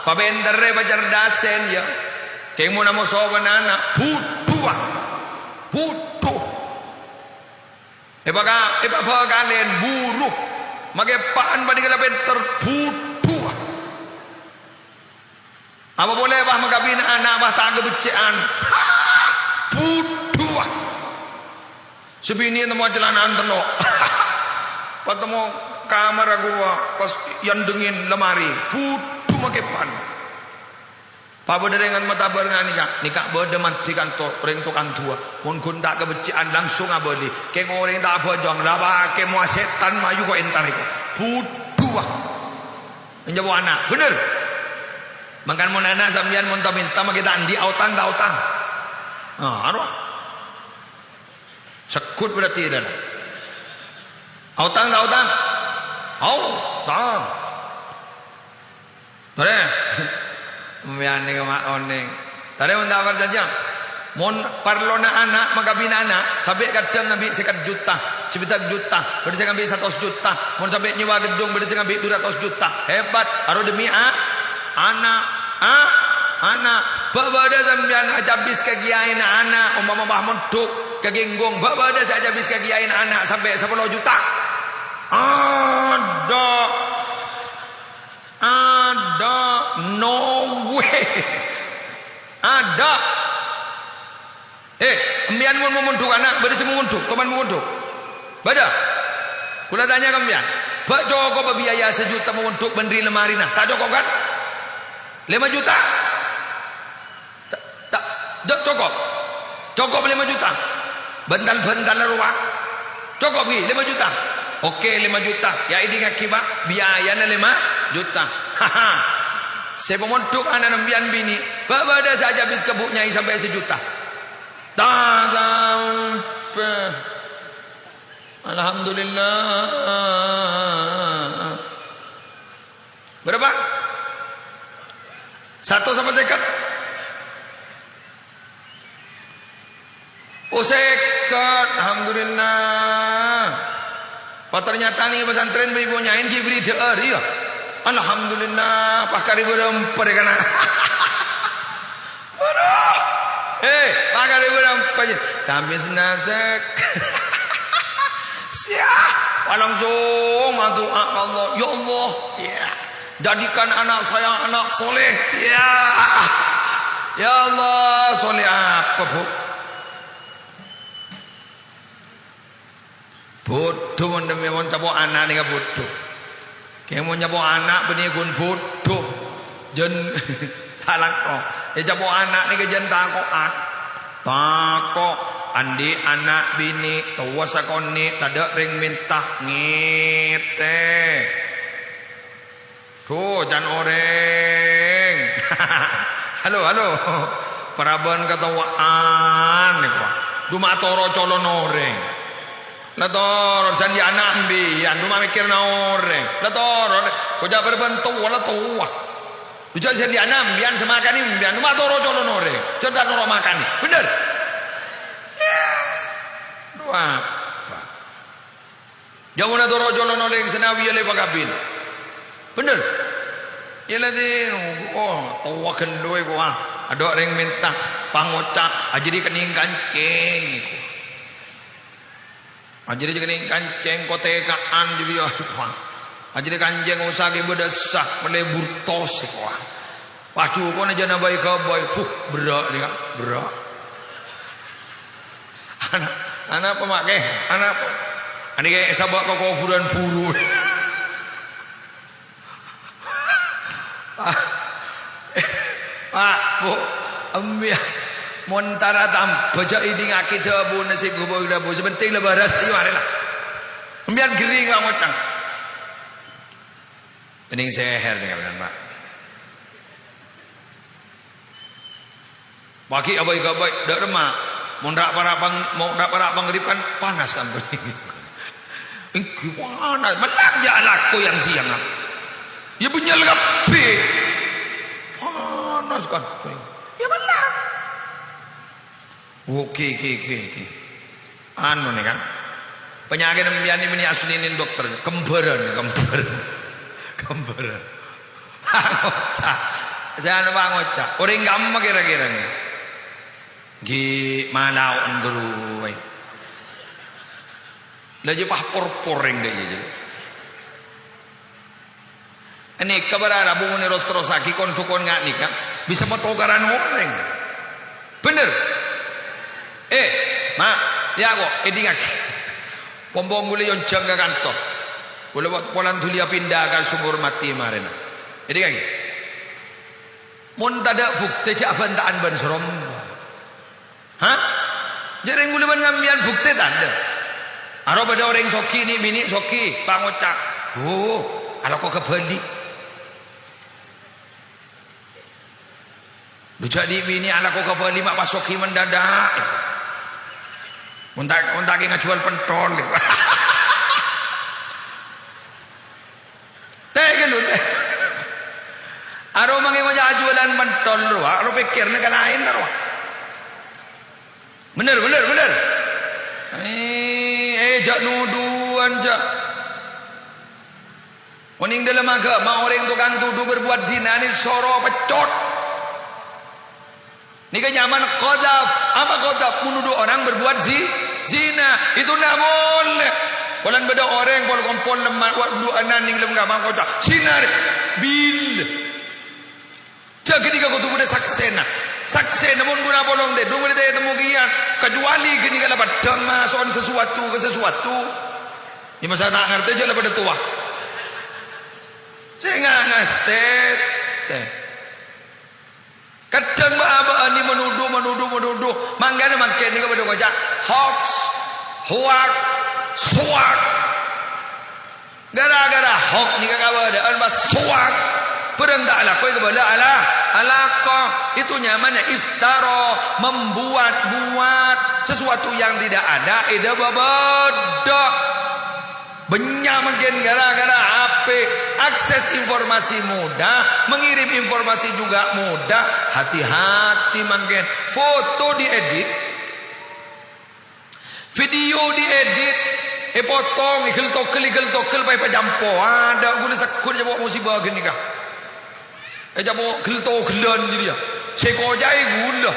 pabendere pacerdasen ya keng mo namo soban anak butuh butuh ibaga kalian buruh magepaan ba digala benter butuh apa boleh bah magabina anak bah taga becean butuh sebini namo jalanan telo patemo kamar gua pas yang dingin lemari butuh magepan pabo dengan mata berengan nikah bode mati kantor orang tukang tua mun gundak kebecian langsung abadi ke orang tak bojong laba ke mua setan maju kok entar itu butuh menjawab anak bener makan mun anak sambian mun minta mah kita andi autang arwah sekut berarti dah autang tang tare miane ka oneng tare unda berjanji mon parlona anak magabina anak sampai kadang ngambil 1 juta 1 juta berarti saya ngambil 100 juta mon sampai nyewa gedung berarti saya ngambil 200 juta hebat aro demi anak babada sampean ajabis kagiain anak umpama bah montuk kegenggung babada saya ajabis kagiain anak sampai 10 juta ada no way ada embian mau memuntuk anak berisi memuntuk kapan memuntuk bada kula tanya kembian bak joko biaya 1 juta memuntuk bendri lemari nah tak joko kan 5 juta tak cukup 5 juta bental ruang cukup 5 juta oke 5 juta ya ini ngakibat biayanya 5 juta haha saya memontok anak nembian bini babada saja habis kebuknya sampai 1 juta tak sampai alhamdulillah berapa 1 sampai 50 oh 50 alhamdulillah pak ternyata nih pesantren ibu nyain kibri deer ya alhamdulillah pak karibu remper kana waduh pak karibu remper kami senasek siap langsung doa Allah ya Allah ya jadikan anak saya anak soleh ya Allah soleh apa bu bodoh mendemi mau cabok anak ni bodoh kayak mau cabok anak benih gun bodoh jen halak kok cabok anak ni kejen takok andi anak bini tua sakoni tada ring minta ngite tuh jan oreng halo paraban ketawaan ni kok duma toro colon oreng lator sandi anak ambian duma mikir na oreng lator kuja berbentuk wala tua kuja sandi anak ambian semakan imbian duma toro colon oreng cerita noro makan bener dua jamuna toro colon oreng senawi le pagabin bener ya lagi oh tua kendoi gua ada orang minta pangocak ajri kening kancing iku ajri kening kancing kotekaan di biar ajri kancing usah ke bedesak melebur tos iku waduh kok aja nabai kabai berak dia berak anak pemakai anak ani kayak sabak kok kuburan buru Pak Bu ambil montara tam baca ini ngaki jabu nasi gubuk dabu sebenting lebaras iyo lah ambil gering nggak ngocang ini seher nih kan Pak bagi abai gabai dak remah mau ndak para pengerip kan panas kan ini gimana menang ya anakku yang siang ya punya lebih panas kan ya menang oke anu nih kan penyakit yang ini aslinin dokter kembaran Saya nak ngocak. Orang gampang kira-kira ni. Gi malawan guru. Lagi pahpor-por yang dia je. Ini kabar Abu ni rosaki kon tukon ngak ni kan bisa matogaran orang. Bener. Mak, ya kok edingak. Pombong gule yon jangga kantor. Gule polan tulia pindah kan sumur mati kemarin. Edingak. Mun tada bukti cak bantaan ban serom. Hah? Jadi gule ban ngambian bukti tanda. Aro pada orang soki ni bini soki pangocak. Oh, kalau kau kebalik. Lu jadi bini anak kau kebalik mak pasoki mendadak. Untak ngajual pentol. Teh lu teh. Aro mangi mo jualan pentol lu, aro pikir negara lain aro. Bener. Jak nuduhan jak. Oning dalam agama orang tukang tuduh berbuat zina ni soro pecot. Ni kan nyaman qadaf. Apa qadaf? Menuduh orang berbuat zina. Itu tidak boleh. Kalau beda orang kalau kompon lemah buat dua anak ni dalam agama kota. Zina bil. Jadi ketika kau tu boleh saksena. Sakse namun guna bolong deh. Dua menit temu kian. Kecuali kini kalau padang masuk sesuatu ke sesuatu. Ini masa tak ngerti je lah pada tua. Saya nggak ngastet. Kadang apa ni menuduh. Manggana makin ni kepada kocak. Hoax, hoak, suak. Gara-gara hoax ni kepada albas suak. Perintahlah kau kepada Allah. Kau itu nyamannya iftara, membuat sesuatu yang tidak ada. Ida babada. Banyak makin gara-gara HP. Akses informasi mudah, mengirim informasi juga mudah. Hati-hati makin. Foto diedit, video diedit, potong, ikhil tokel, pai jampo. Ada boleh sakut je bawa musibah gini kah? Jabo gelto gelan jadi ya. Sekojai gula.